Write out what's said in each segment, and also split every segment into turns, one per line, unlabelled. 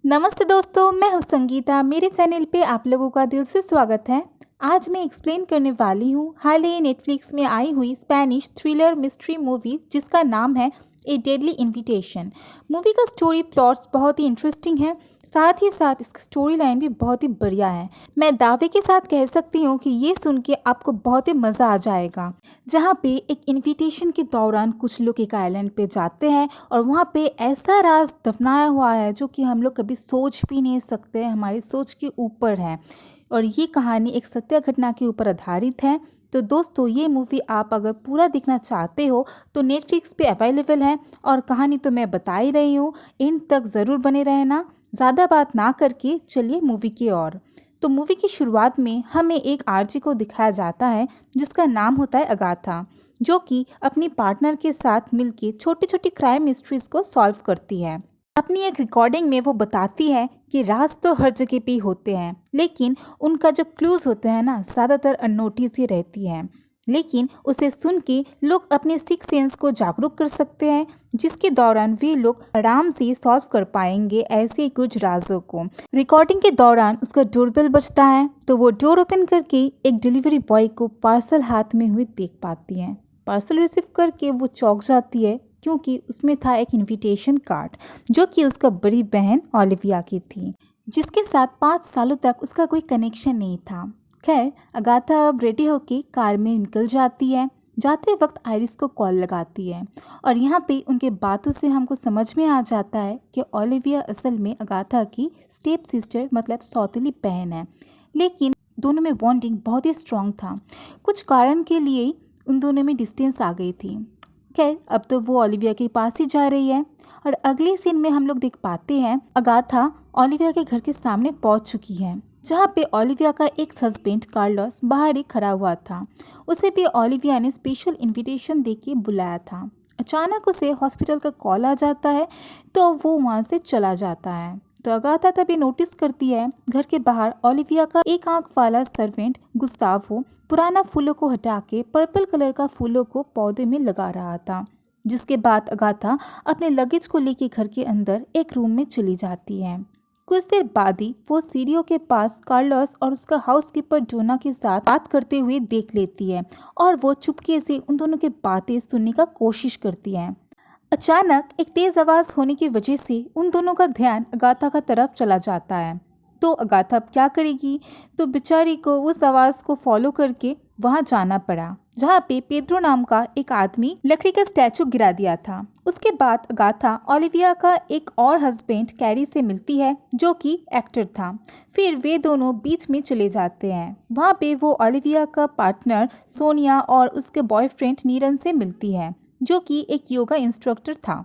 नमस्ते दोस्तों, मैं हूँ संगीता। मेरे चैनल पे आप लोगों का दिल से स्वागत है। आज मैं एक्सप्लेन करने वाली हूँ हाल ही नेटफ्लिक्स में आई हुई स्पेनिश थ्रिलर मिस्ट्री मूवी जिसका नाम है ए डेडली इनविटेशन। मूवी का स्टोरी प्लॉट्स बहुत ही इंटरेस्टिंग है, साथ ही साथ इसका स्टोरी लाइन भी बहुत ही बढ़िया है। मैं दावे के साथ कह सकती हूँ कि ये सुन के आपको बहुत ही मज़ा आ जाएगा। जहाँ पे एक इनविटेशन के दौरान कुछ लोग एक आइलैंड पे जाते हैं और वहाँ पे ऐसा राज दफनाया हुआ है जो कि हम लोग कभी सोच भी नहीं सकते, हमारी सोच के ऊपर है। और ये कहानी एक सत्य घटना के ऊपर आधारित है। तो दोस्तों, ये मूवी आप अगर पूरा देखना चाहते हो तो नेटफ्लिक्स पे अवेलेबल है और कहानी तो मैं बता ही रही हूँ, एंड तक ज़रूर बने रहना। ज़्यादा बात ना करके चलिए मूवी की ओर। तो मूवी की शुरुआत में हमें एक आरजे को दिखाया जाता है जिसका नाम होता है अगाथा, जो कि अपनी पार्टनर के साथ मिलके छोटी छोटी क्राइम मिस्ट्रीज को सॉल्व करती है। अपनी एक रिकॉर्डिंग में वो बताती है कि राज तो हर जगह पे ही होते हैं, लेकिन उनका जो क्लूज होते हैं ना, ज़्यादातर अननोटिस ही रहती हैं। लेकिन उसे सुन के लोग अपने सिक्स सेंस को जागरूक कर सकते हैं, जिसके दौरान वे लोग आराम से सॉल्व कर पाएंगे ऐसे कुछ राजों को। रिकॉर्डिंग के दौरान उसका डोरबेल बजता है तो वो डोर ओपन करके एक डिलीवरी बॉय को पार्सल हाथ में हुए देख पाती है। पार्सल रिसीव करके वो चौंक जाती है क्योंकि उसमें था एक इनविटेशन कार्ड जो कि उसका बड़ी बहन ओलिविया की थी, जिसके साथ 5 सालों तक उसका कोई कनेक्शन नहीं था। खैर, अगाथा अब रेडी होके कार में निकल जाती है। जाते वक्त आइरिस को कॉल लगाती है और यहाँ पे उनके बातों से हमको समझ में आ जाता है कि ओलिविया असल में अगाथा की स्टेप सिस्टर मतलब सौतेली बहन है। लेकिन दोनों में बॉन्डिंग बहुत ही स्ट्रांग था। कुछ कारण के लिए उन दोनों में डिस्टेंस आ गई थी। खैर, अब तो वो ओलिविया के पास ही जा रही है और अगले सीन में हम लोग देख पाते हैं अगाथा ओलिविया के घर के सामने पहुंच चुकी है, जहां पे ओलिविया का एक्स हस्बैंड कार्लोस बाहर ही खड़ा हुआ था। उसे भी ओलिविया ने स्पेशल इनविटेशन देके बुलाया था। अचानक उसे हॉस्पिटल का कॉल आ जाता है तो वो वहां से चला जाता है। तो अगाथा तभी नोटिस करती है घर के बाहर ओलिविया का एक आंख वाला सर्वेंट गुस्तावो पुराना फूलों को हटा के पर्पल कलर का फूलों को पौधे में लगा रहा था। जिसके बाद अगाथा अपने लगेज को लेके घर के अंदर एक रूम में चली जाती है। कुछ देर बाद ही वो सीढ़ियों के पास कार्लोस और उसका हाउसकीपर जोना के साथ बात करते हुए देख लेती है और वो चुपके से उन दोनों की बातें सुनने का कोशिश करती है। अचानक एक तेज आवाज होने की वजह से उन दोनों का ध्यान अगाथा का तरफ चला जाता है। तो अगाथा अब क्या करेगी, तो बेचारी को उस आवाज को फॉलो करके वहां जाना पड़ा, जहाँ पे पेड्रो नाम का एक आदमी लकड़ी का स्टैचू गिरा दिया था। उसके बाद अगाथा ओलिविया का एक और हस्बैंड कैरी से मिलती है जो कि एक्टर था। फिर वे दोनों बीच में चले जाते हैं। वहाँ पे वो ओलिविया का पार्टनर सोनिया और उसके बॉयफ्रेंड नीरन से मिलती है जो कि एक योगा इंस्ट्रक्टर था।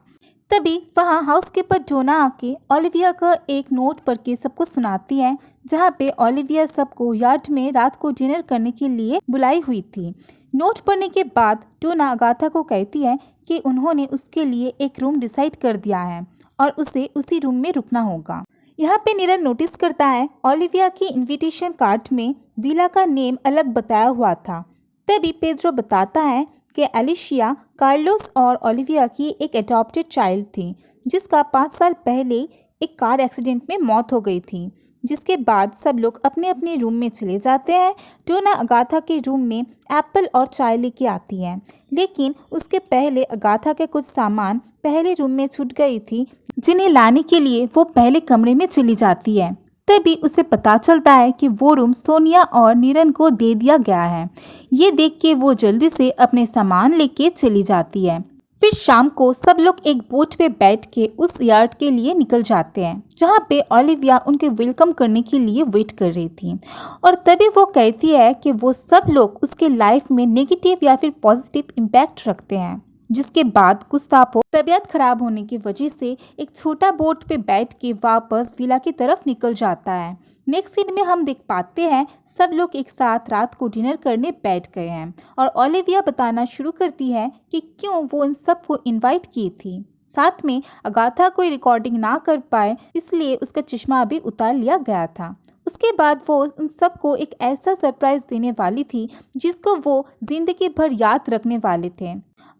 तभी वहाँ हाउसकीपर जोना आके ओलिविया का एक नोट पढ़ के सबको सुनाती है, जहाँ पे ओलिविया सबको यार्ड में रात को डिनर करने के लिए बुलाई हुई थी। नोट पढ़ने के बाद जोना अगाथा को कहती है कि उन्होंने उसके लिए एक रूम डिसाइड कर दिया है और उसे उसी रूम में रुकना होगा। यहाँ पे नीरन नोटिस करता है ओलिविया की इनविटेशन कार्ड में विला का नेम अलग बताया हुआ था। तभी पेड्रो बताता है कि एलिशिया कार्लोस और ओलिविया की एक एडॉप्टेड चाइल्ड थी, जिसका 5 साल पहले एक कार एक्सीडेंट में मौत हो गई थी। जिसके बाद सब लोग अपने अपने रूम में चले जाते हैं। जोना अगाथा के रूम में एप्पल और चाय लेके आती है, लेकिन उसके पहले अगाथा के कुछ सामान पहले रूम में छूट गई थी, जिन्हें लाने के लिए वो पहले कमरे में चली जाती है। तभी उसे पता चलता है कि वो रूम सोनिया और नीरन को दे दिया गया है। ये देख के वो जल्दी से अपने सामान लेके चली जाती है। फिर शाम को सब लोग एक बोट पे बैठ के उस यार्ड के लिए निकल जाते हैं, जहाँ पे ओलिविया उनके वेलकम करने के लिए वेट कर रही थी। और तभी वो कहती है कि वो सब लोग उसके लाइफ में नेगेटिव या फिर पॉजिटिव इम्पैक्ट रखते हैं। जिसके बाद गुस्तावो तबीयत खराब होने की वजह से एक छोटा बोट पे बैठ के वापस विला की तरफ निकल जाता है। नेक्स्ट सीन में हम देख पाते हैं सब लोग एक साथ रात को डिनर करने बैठ गए हैं और ओलिविया बताना शुरू करती है कि क्यों वो इन सबको इनवाइट की थी। साथ में अगाथा कोई रिकॉर्डिंग ना कर पाए इसलिए उसका चश्मा भी उतार लिया गया था। उसके बाद वो उन सबको एक ऐसा सरप्राइज देने वाली थी जिसको वो जिंदगी भर याद रखने वाले थे।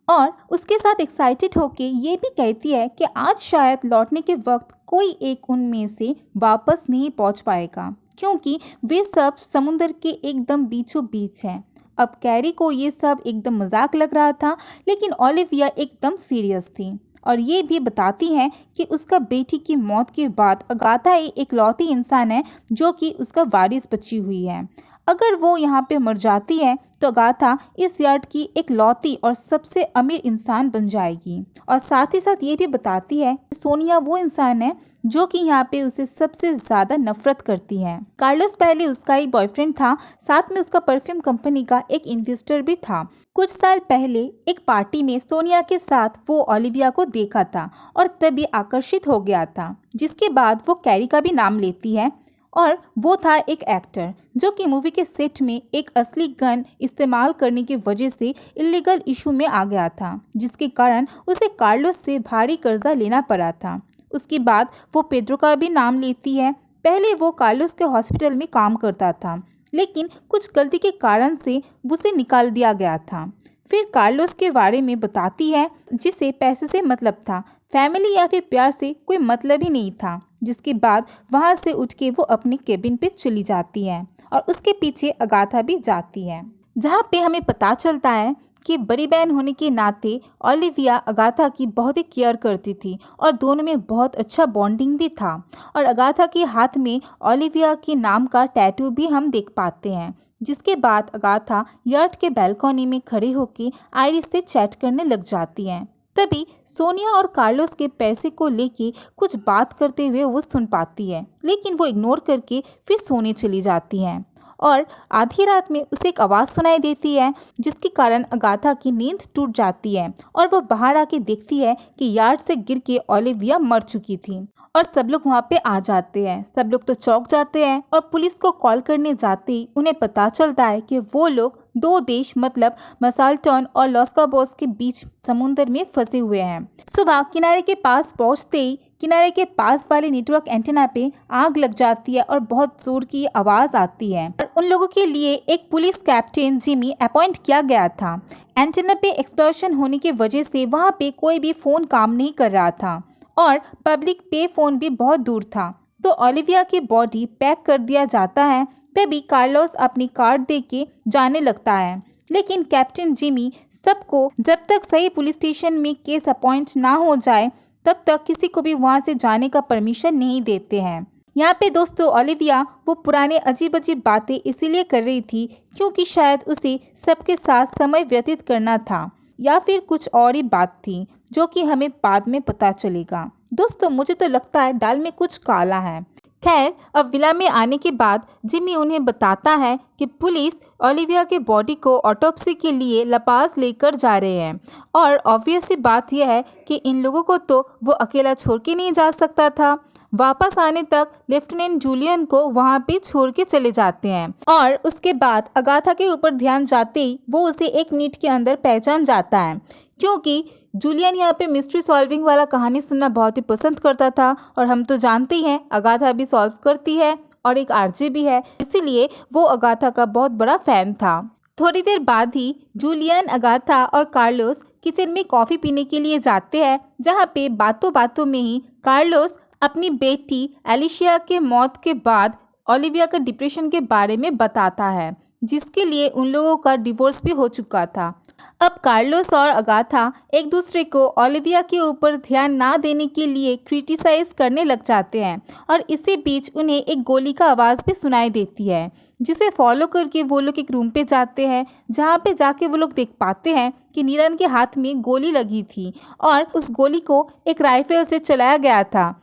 और उसके साथ एक्साइटेड होके ये भी कहती है कि आज शायद लौटने के वक्त कोई एक उनमें से वापस नहीं पहुंच पाएगा, क्योंकि वे सब समुद्र के एकदम बीचों बीच हैं। अब कैरी को ये सब एकदम मजाक लग रहा था, लेकिन ओलिविया एकदम सीरियस थी और ये भी बताती है कि उसका बेटी की मौत के बाद अगाथा ही इकलौती इंसान है जो कि उसका वारिस बची हुई है। अगर वो यहाँ पे मर जाती है तो अगाथा इस यार्ड की एक लौती और सबसे अमीर इंसान बन जाएगी। और साथ ही साथ ये भी बताती है कि सोनिया वो इंसान है जो कि यहाँ पे उसे सबसे ज्यादा नफरत करती है। कार्लोस पहले उसका ही बॉयफ्रेंड था, साथ में उसका परफ्यूम कंपनी का एक इन्वेस्टर भी था। कुछ साल पहले एक पार्टी में सोनिया के साथ वो ओलिविया को देखा था और तभी आकर्षित हो गया था, जिसके बाद वो कैरी का भी नाम लेती है। और वो था एक एक्टर जो कि मूवी के सेट में एक असली गन इस्तेमाल करने की वजह से इलीगल इशू में आ गया था, जिसके कारण उसे कार्लोस से भारी कर्जा लेना पड़ा था। उसके बाद वो पेड्रो का भी नाम लेती है। पहले वो कार्लोस के हॉस्पिटल में काम करता था, लेकिन कुछ गलती के कारण से उसे निकाल दिया गया था। फिर कार्लोस के बारे में बताती है जिसे पैसों से मतलब था, फैमिली या फिर प्यार से कोई मतलब ही नहीं था। जिसके बाद वहाँ से उठ के वो अपने केबिन पे चली जाती है और उसके पीछे अगाथा भी जाती है, जहाँ पे हमें पता चलता है कि बड़ी बहन होने के नाते ओलिविया अगाथा की बहुत ही केयर करती थी और दोनों में बहुत अच्छा बॉन्डिंग भी था। और अगाथा के हाथ में ओलिविया के नाम का टैटू भी हम देख पाते हैं। जिसके बाद अगाथा यार्ड के बैल्कनी में खड़े होकर आयरिस से चैट करने लग जाती हैं। तभी सोनिया और कार्लोस के पैसे को लेके कुछ बात करते हुए वो सुन पाती है, लेकिन वो इग्नोर करके फिर सोने चली जाती हैं। और आधी रात में उसे एक आवाज़ सुनाई देती है, जिसके कारण अगाथा की नींद टूट जाती है और वो बाहर आके देखती है कि यार्ड से गिर के ओलिविया मर चुकी थी। और सब लोग वहाँ पे आ जाते हैं। सब लोग तो चौंक जाते हैं और पुलिस को कॉल करने जाते ही उन्हें पता चलता है कि वो लोग दो देश मतलब मसाल्टोन और लॉस काबोस के बीच समुद्र में फंसे हुए हैं। सुबह किनारे के पास पहुंचते ही किनारे के पास वाले नेटवर्क एंटेना पे आग लग जाती है और बहुत जोर की आवाज आती है। और उन लोगों के लिए एक पुलिस कैप्टन जिमी अपॉइंट किया गया था। एंटेना पे एक्सप्लोजन होने की वजह से वहाँ पे कोई भी फोन काम नहीं कर रहा था और पब्लिक पे फोन भी बहुत दूर था। तो ओलिविया की बॉडी पैक कर दिया जाता है। तभी कार्लोस अपनी कार्ड दे के जाने लगता है, लेकिन कैप्टन जिमी सबको जब तक सही पुलिस स्टेशन में केस अपॉइंट ना हो जाए तब तक किसी को भी वहाँ से जाने का परमिशन नहीं देते हैं। यहाँ पे दोस्तों ओलिविया वो पुराने अजीब अजीब बातें इसीलिए कर रही थी क्योंकि शायद उसे सबके साथ समय व्यतीत करना था, या फिर कुछ और ही बात थी जो कि हमें बाद में पता चलेगा। दोस्तों मुझे तो लगता है दाल में कुछ काला है। खैर, अब विला में आने के बाद जिमी उन्हें बताता है कि पुलिस ओलिविया के बॉडी को ऑटोप्सी के लिए लापाज लेकर जा रहे हैं। और ऑब्वियस सी बात यह है कि इन लोगों को तो वो अकेला छोड़ के नहीं जा सकता था। वापस आने तक लेफ्टिनेंट जूलियन को वहाँ पे छोड़ के चले जाते हैं और उसके बाद अगाथा के ऊपर ध्यान जाते ही वो उसे एक मिनट के अंदर पहचान जाता है, क्योंकि जूलियन यहाँ पे मिस्ट्री सॉल्विंग वाला कहानी सुनना बहुत ही पसंद करता था और हम तो जानते ही हैं अगाथा भी सॉल्व करती है और एक आरजे भी है, इसीलिए वो अगाथा का बहुत बड़ा फैन था। थोड़ी देर बाद ही जूलियन, अगाथा और कार्लोस किचन में कॉफ़ी पीने के लिए जाते हैं, जहाँ पे बातों बातों में ही कार्लोस अपनी बेटी एलिशिया के मौत के बाद ओलिविया का डिप्रेशन के बारे में बताता है, जिसके लिए उन लोगों का डिवोर्स भी हो चुका था। अब कार्लोस और अगाथा एक दूसरे को ओलिविया के ऊपर ध्यान ना देने के लिए क्रिटिसाइज करने लग जाते हैं और इसी बीच उन्हें एक गोली का आवाज़ भी सुनाई देती है, जिसे फॉलो करके वो लोग एक रूम पे जाते हैं, जहाँ पे जाके वो लोग देख पाते हैं कि नीरन के हाथ में गोली लगी थी और उस गोली को एक राइफल से चलाया गया था।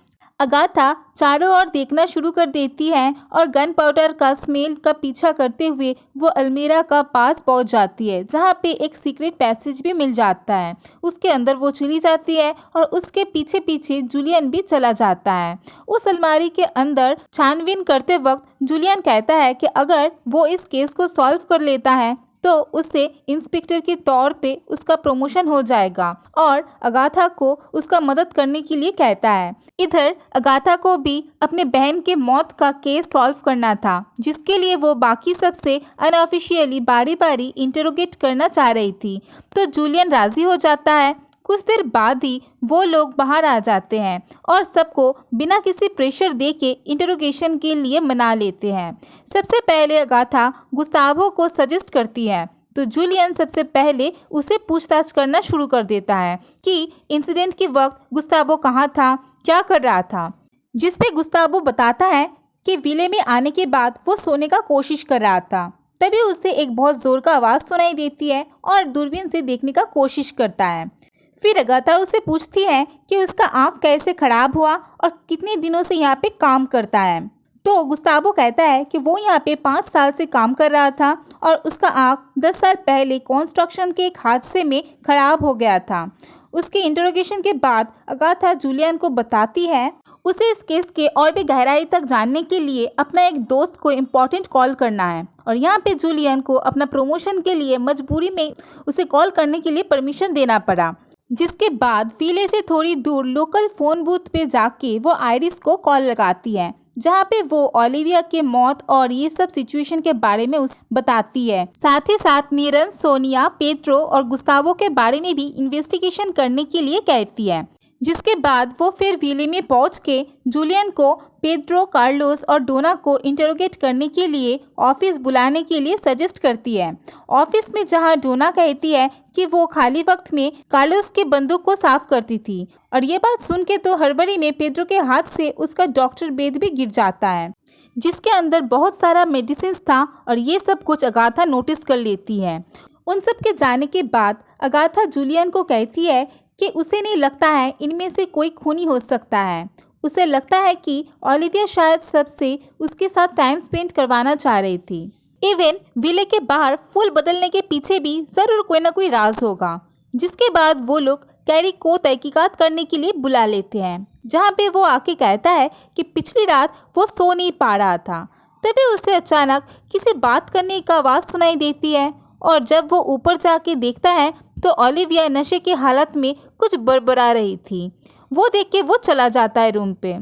अगाथा चारों ओर देखना शुरू कर देती है और गन पाउडर का स्मेल का पीछा करते हुए वो अलमीरा का पास पहुंच जाती है, जहां पे एक सीक्रेट पैसेज भी मिल जाता है। उसके अंदर वो चली जाती है और उसके पीछे पीछे जूलियन भी चला जाता है। उस अलमारी के अंदर छानबीन करते वक्त जूलियन कहता है कि अगर वो इस केस को सॉल्व कर लेता है तो उससे इंस्पेक्टर के तौर पे उसका प्रमोशन हो जाएगा और अगाथा को उसका मदद करने के लिए कहता है। इधर अगाथा को भी अपने बहन के मौत का केस सॉल्व करना था, जिसके लिए वो बाकी सबसे अनऑफिशियली बारी बारी इंटरोगेट करना चाह रही थी। तो जूलियन राजी हो जाता है। कुछ देर बाद ही वो लोग बाहर आ जाते हैं और सबको बिना किसी प्रेशर दे के इंटरोगेशन के लिए मना लेते हैं। सबसे पहले अगाथा गुस्तावो को सजेस्ट करती है, तो जूलियन सबसे पहले उसे पूछताछ करना शुरू कर देता है कि इंसिडेंट के वक्त गुस्तावो कहाँ था, क्या कर रहा था। जिस पे गुस्तावो बताता है कि विले में आने के बाद वो सोने का कोशिश कर रहा था। तभी उसे एक बहुत जोर का आवाज़ सुनाई देती है और दूरबीन से देखने का कोशिश करता है। फिर अगाथा उससे पूछती है कि उसका आँख कैसे खराब हुआ और कितने दिनों से यहाँ पे काम करता है। तो गुस्तावो कहता है कि वो यहाँ पे 5 साल से काम कर रहा था और उसका आँख 10 साल पहले कंस्ट्रक्शन के एक हादसे में खराब हो गया था। उसके इंटरोगेशन के बाद अगाथा जूलियन को बताती है उसे इस केस के और भी गहराई तक जानने के लिए अपना एक दोस्त को इम्पोर्टेंट कॉल करना है। और यहाँ पे जूलियन को अपना प्रमोशन के लिए मजबूरी में उसे कॉल करने के लिए परमिशन देना पड़ा। जिसके बाद विले से थोड़ी दूर लोकल फ़ोन बूथ पे जाके वो आइरिस को कॉल लगाती है, जहाँ पे वो ओलिविया के मौत और ये सब सिचुएशन के बारे में उसे बताती है। साथ ही साथ नीरन, सोनिया, पेड्रो और गुस्तावो के बारे में भी इन्वेस्टिगेशन करने के लिए कहती है। जिसके बाद वो फिर विले में पहुंच के जूलियन को पेड्रो, कार्लोस और डोना को इंटरोगेट करने के लिए ऑफिस बुलाने के लिए सजेस्ट करती है। ऑफिस में जहां डोना कहती है कि वो खाली वक्त में कार्लोस के बंदूक को साफ करती थी। और ये बात सुन के तो हड़बड़ी में पेड्रो के हाथ से उसका डॉक्टर बेद भी गिर जाता है, जिसके अंदर बहुत सारा मेडिसिन था और ये सब कुछ अगाथा नोटिस कर लेती है। उन सब के जाने के बाद अगाथा जूलियन को कहती है कि उसे नहीं लगता है इनमें से कोई खूनी हो सकता है। उसे लगता है कि ओलिविया शायद सबसे उसके साथ टाइम स्पेंड करवाना चाह रही थी। इवन विले के बाहर फूल बदलने के पीछे भी ज़रूर कोई ना कोई राज होगा। जिसके बाद वो लोग कैरी को तहकीकात करने के लिए बुला लेते हैं, जहाँ पे वो आके कहता है कि पिछली रात वो सो नहीं पा रहा था। तभी उसे अचानक किसी बात करने की आवाज़ सुनाई देती है और जब वो ऊपर जाके देखता है तो ओलिविया नशे की हालत में कुछ बड़बड़ा रही थी। वो देख के वो चला जाता है रूम पे।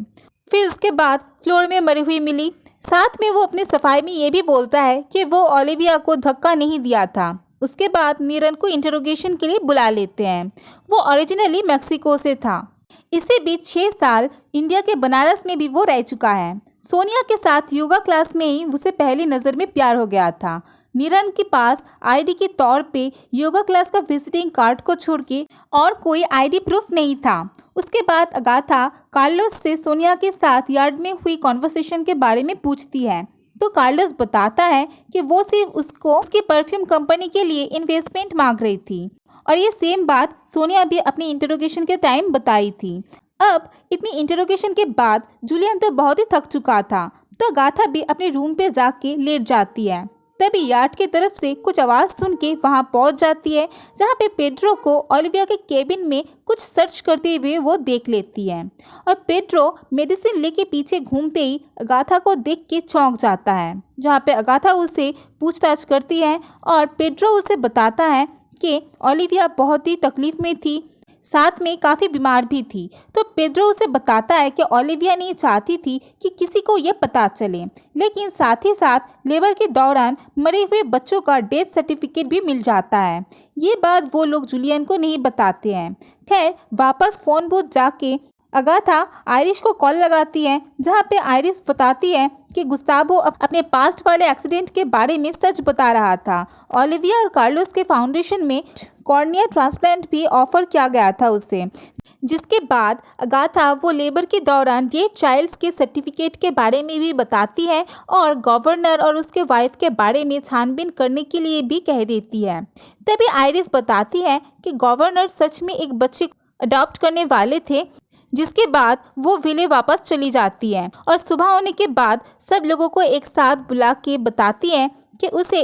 फिर उसके बाद फ्लोर में मरी हुई मिली। साथ में वो अपनी सफाई में ये भी बोलता है कि वो ओलिविया को धक्का नहीं दिया था। उसके बाद नीरन को इंटरोगेशन के लिए बुला लेते हैं। वो ओरिजिनली मैक्सिको से था। इसी बीच 6 साल इंडिया के बनारस में भी वो रह चुका है। सोनिया के साथ योगा क्लास में ही उसे पहली नज़र में प्यार हो गया था। नीरन के पास आईडी के तौर पे योगा क्लास का विजिटिंग कार्ड को छोड़ के और कोई आईडी प्रूफ नहीं था। उसके बाद अगाथा कार्लोस से सोनिया के साथ यार्ड में हुई कॉन्वर्सेशन के बारे में पूछती है, तो कार्लोस बताता है कि वो सिर्फ उसको उसकी परफ्यूम कंपनी के लिए इन्वेस्टमेंट मांग रही थी। और ये सेम बात सोनिया भी अपनी इंटरोगेशन के टाइम बताई थी। अब इतनी इंटरोगेशन के बाद जूलियन तो बहुत ही थक चुका था, तो अगाथा भी अपने रूम पे जाके लेट जाती है। तभी यार्ड की तरफ से कुछ आवाज़ सुन के वहाँ पहुँच जाती है, जहाँ पे पेड्रो को ओलिविया के केबिन में कुछ सर्च करते हुए वो देख लेती है। और पेड्रो मेडिसिन लेके पीछे घूमते ही अगाथा को देख के चौंक जाता है, जहाँ पे अगाथा उसे पूछताछ करती है और पेड्रो उसे बताता है कि ओलिविया बहुत ही तकलीफ में थी, साथ में काफ़ी बीमार भी थी। तो पेड्रो उसे बताता है कि ओलिविया नहीं चाहती थी कि किसी को ये पता चले, लेकिन साथ ही साथ लेबर के दौरान मरे हुए बच्चों का डेथ सर्टिफिकेट भी मिल जाता है। ये बात वो लोग जूलियन को नहीं बताते हैं। खैर, वापस फ़ोन बूथ जाके अगाथा आयरिश को कॉल लगाती है, जहाँ पे आयरिश बताती है कि गुस्तावो अपने पास्ट वाले एक्सीडेंट के बारे में सच बता रहा था। ओलिविया और कार्लोस के फाउंडेशन में कॉर्निया ट्रांसप्लांट भी ऑफर किया गया था उसे। जिसके बाद अगाथा वो लेबर के दौरान डेड चाइल्ड्स के सर्टिफिकेट के बारे में भी बताती है और गवर्नर और उसके वाइफ के बारे में छानबीन करने के लिए भी कह देती है। तभी आयरिश बताती है कि गवर्नर सच में एक बच्चे को अडॉप्ट करने वाले थे। जिसके बाद वो विले वापस चली जाती है और सुबह होने के बाद सब लोगों को एक साथ बुला के बताती है कि उसने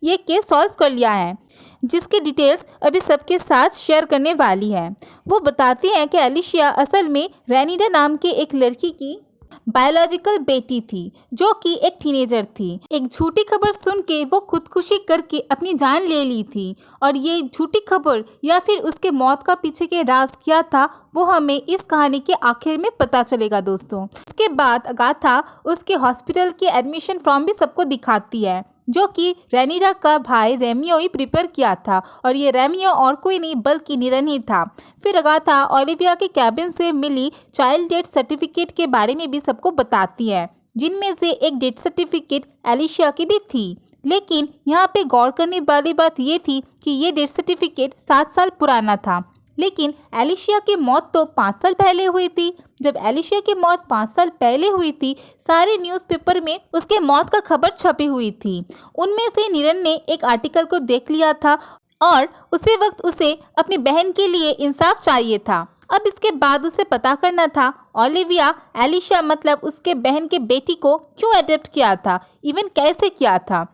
ये केस सॉल्व कर लिया है, जिसकी डिटेल्स अभी सबके साथ शेयर करने वाली है। वो बताती हैं कि एलिशिया असल में रेनिडा नाम के एक लड़की की बायोलॉजिकल बेटी थी जो कि एक टीनेजर थी। एक झूठी खबर सुन के वो खुदकुशी करके अपनी जान ले ली थी और ये झूठी खबर या फिर उसके मौत का पीछे के राज क्या था वो हमें इस कहानी के आखिर में पता चलेगा दोस्तों। इसके बाद अगाथा उसके हॉस्पिटल के एडमिशन फॉर्म भी सबको दिखाती है जो कि रेनिरा का भाई रेमियो ही प्रिपेयर किया था और ये रेमियो और कोई नहीं बल्कि निरन ही था। फिर अगाथा ओलिविया के कैबिन से मिली चाइल्ड डेथ सर्टिफिकेट के बारे में भी सबको बताती है, जिनमें से एक डेथ सर्टिफिकेट एलिशिया की भी थी। लेकिन यहाँ पे गौर करने वाली बात ये थी कि ये डेथ सर्टिफिकेट 7 साल पुराना था, लेकिन एलिशिया की मौत तो 5 साल पहले हुई थी। जब एलिशिया की मौत 5 साल पहले हुई थी, सारे न्यूज़पेपर में उसके मौत का खबर छपी हुई थी। उनमें से निरन ने एक आर्टिकल को देख लिया था और उसी वक्त उसे अपनी बहन के लिए इंसाफ चाहिए था। अब इसके बाद उसे पता करना था ओलिविया एलिशिया मतलब उसके बहन के बेटी को क्यों अडॉप्ट किया था, इवन कैसे किया था,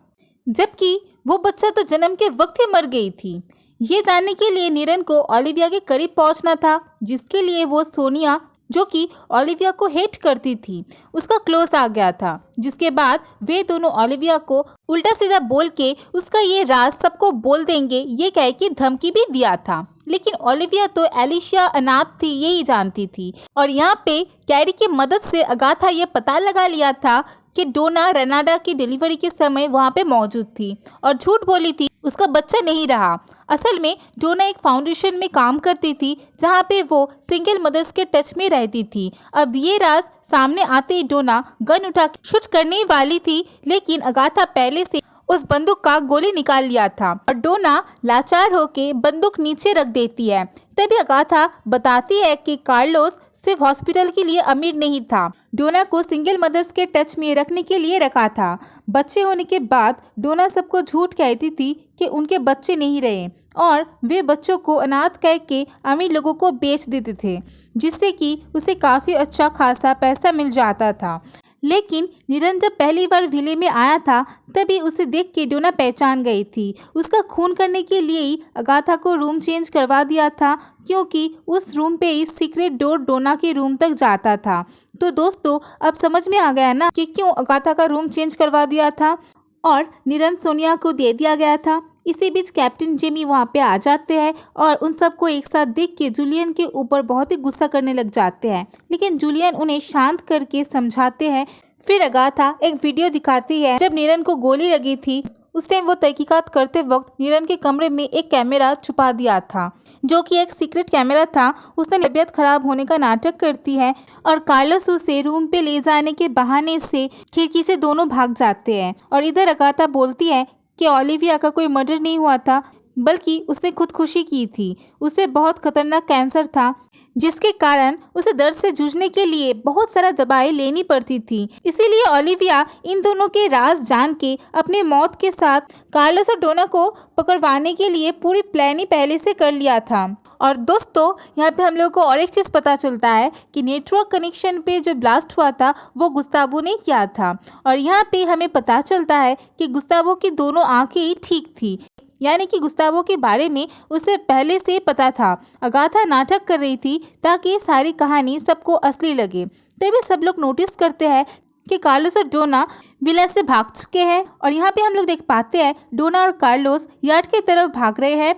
जबकि वो बच्चा तो जन्म के वक्त ही मर गई थी। ये जानने के लिए निरन को ओलिविया के करीब पहुंचना था, जिसके लिए वो सोनिया जो कि ओलिविया को हेट करती थी उसका क्लोज आ गया था। जिसके बाद वे दोनों ओलिविया को उल्टा सीधा बोल के उसका ये राज सबको बोल देंगे ये कह के धमकी भी दिया था। लेकिन ओलिविया तो एलिशिया अनाथ थी यही जानती थी और यहाँ पे कैरी की मदद से अगाथा ये पता लगा लिया था कि डोना रेनाडा की डिलीवरी के समय वहाँ पे मौजूद थी और झूठ बोली थी उसका बच्चा नहीं रहा। असल में डोना एक फाउंडेशन में काम करती थी जहाँ पे वो सिंगल मदर्स के टच में रहती थी। अब ये राज सामने आते ही डोना गन उठा शूट करने वाली थी, लेकिन अगाथा पहले से उस बंदूक का गोली निकाल लिया था और डोना लाचार होके बंदूक नीचे रख देती है। तभी अगाथा बताती है कि कार्लोस सिर्फ हॉस्पिटल के लिए अमीर नहीं था, डोना को सिंगल मदर्स के टच में रखने के लिए रखा था। बच्चे होने के बाद डोना सबको झूठ कहती थी कि उनके बच्चे नहीं रहे और वे बच्चों को अनाथ कह के अमीर लोगों को बेच देते थे, जिससे कि उसे काफ़ी अच्छा खासा पैसा मिल जाता था। लेकिन निरन जब पहली बार विले में आया था तभी उसे देख के डोना पहचान गई थी। उसका खून करने के लिए ही अगाथा को रूम चेंज करवा दिया था, क्योंकि उस रूम पे ही सीक्रेट डोर डोना के रूम तक जाता था। तो दोस्तों अब समझ में आ गया ना कि क्यों अगाथा का रूम चेंज करवा दिया था और निरन सोनिया को दे दिया गया था। इसी बीच कैप्टन जेमी वहाँ पे आ जाते हैं और उन सबको एक साथ देख के जूलियन के ऊपर बहुत ही गुस्सा करने लग जाते हैं, लेकिन जूलियन उन्हें शांत करके समझाते हैं। फिर अगाथा एक वीडियो दिखाती है जब निरन को गोली लगी थी। उस टाइम वो तहकीकात करते वक्त निरन के कमरे में एक कैमरा छुपा दिया था जो कि एक सीक्रेट कैमरा था। उसने तबीयत खराब होने का नाटक करती है और कार्लोस उसे रूम पे ले जाने के बहाने से खिड़की से दोनों भाग जाते हैं। और इधर अगाथा बोलती है कि ओलिविया का कोई मर्डर नहीं हुआ था बल्कि उसने खुदकुशी की थी। उसे बहुत खतरनाक कैंसर था जिसके कारण उसे दर्द से जूझने के लिए बहुत सारा दवाई लेनी पड़ती थी। इसीलिए ओलिविया इन दोनों के राज जान के अपने मौत के साथ कार्लोस और डोना को पकड़वाने के लिए पूरी प्लान ही पहले से कर लिया था। और दोस्तों यहाँ पे हम लोग को और एक चीज़ पता चलता है कि नेटवर्क कनेक्शन पे जो ब्लास्ट हुआ था वो गुस्तावो ने किया था और यहाँ पे हमें पता चलता है कि गुस्तावो की दोनों आंखें ही ठीक थी, यानी कि गुस्तावो के बारे में उसे पहले से पता था। अगाथा नाटक कर रही थी ताकि ये सारी कहानी सबको असली लगे। तभी सब लोग नोटिस करते हैं कि कार्लोस और डोना विला से भाग चुके हैं और यहाँ पे हम लोग देख पाते हैं डोना और कार्लोस यार्ड की तरफ भाग रहे हैं,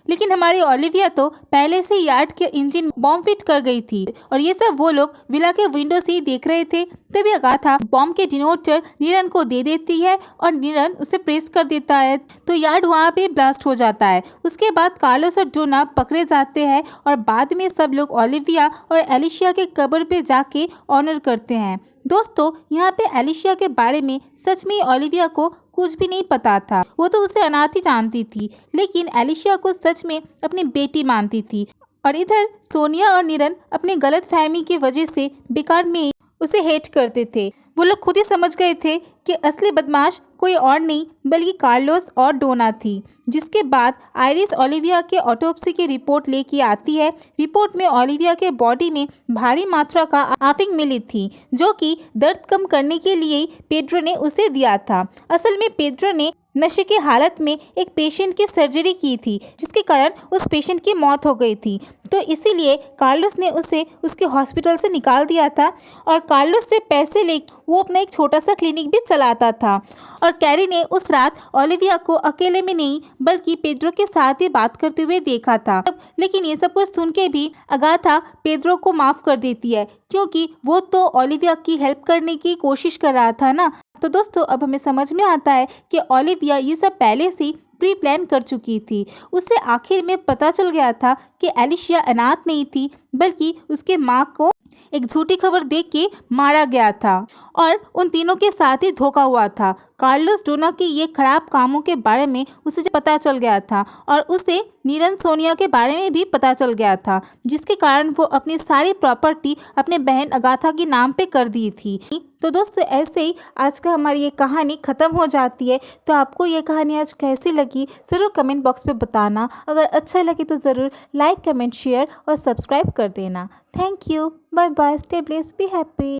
लेकिन हमारी ओलिविया तो पहले से यार्ड के इंजन बॉम्ब फिट कर गई थी और ये सब वो लोग विला के विंडो से ही देख रहे थे। तभी अगाथा बॉम्ब के डिनोटर निरन को दे देती है और निरन उसे प्रेस कर देता है तो यार्ड वहाँ पे ब्लास्ट हो जाता है। उसके बाद कार्लोस और डोना पकड़े जाते हैं और बाद में सब लोग ओलिविया और एलिशिया के कब्र पे जाके ऑनर करते हैं। दोस्तों यहाँ पे एलिशिया के बारे में सच में ओलिविया को कुछ भी नहीं पता था, वो तो उसे अनाथ ही जानती थी, लेकिन एलिशिया को सच में अपनी बेटी मानती थी। और इधर सोनिया और निरन अपनी गलत फहमी की वजह से बेकार में उसे हेट करते थे। वो लोग खुद ही समझ गए थे कि असली बदमाश कोई और नहीं बल्कि कार्लोस और डोना थी। जिसके बाद आइरिस ओलिविया के ऑटोप्सी की रिपोर्ट लेके आती है। रिपोर्ट में ओलिविया के बॉडी में भारी मात्रा का आफिंग मिली थी जो कि दर्द कम करने के लिए पेड्रो ने उसे दिया था। असल में पेड्रो ने नशे की हालत में एक पेशेंट की सर्जरी की थी, जिसके कारण उस पेशेंट की मौत हो गई थी। तो इसीलिए कार्लोस ने उसे उसके हॉस्पिटल से निकाल दिया था और कार्लोस से पैसे ले वो अपना एक छोटा सा क्लिनिक भी चलाता था। और कैरी ने उस रात ओलिविया को अकेले में नहीं बल्कि पेड्रो के साथ ही बात करते हुए देखा था। लेकिन ये सब कुछ सुन के भी अगाथा पेड्रो को माफ़ कर देती है, क्योंकि वो तो ओलिविया की हेल्प करने की कोशिश कर रहा था ना। तो दोस्तों अब हमें समझ में आता है कि ओलिविया ये सब पहले से प्री प्लान कर चुकी थी। उसे आखिर में पता चल गया था कि एलिशिया अनाथ नहीं थी, बल्कि उसके माँ को एक झूठी खबर देख के मारा गया था और उन तीनों के साथ ही धोखा हुआ था। कार्लोस डोना के ये खराब कामों के बारे में उसे पता चल गया था और उसे नीरन सोनिया के बारे में भी पता चल गया था, जिसके कारण वो अपनी सारी प्रॉपर्टी अपने बहन अगाथा के नाम पे कर दी थी। तो दोस्तों ऐसे ही आज का हमारी ये कहानी ख़त्म हो जाती है। तो आपको ये कहानी आज कैसी लगी ज़रूर कमेंट बॉक्स में बताना। अगर अच्छा लगे तो ज़रूर लाइक कमेंट शेयर और सब्सक्राइब कर देना। Thank you, bye bye, stay blessed, be happy.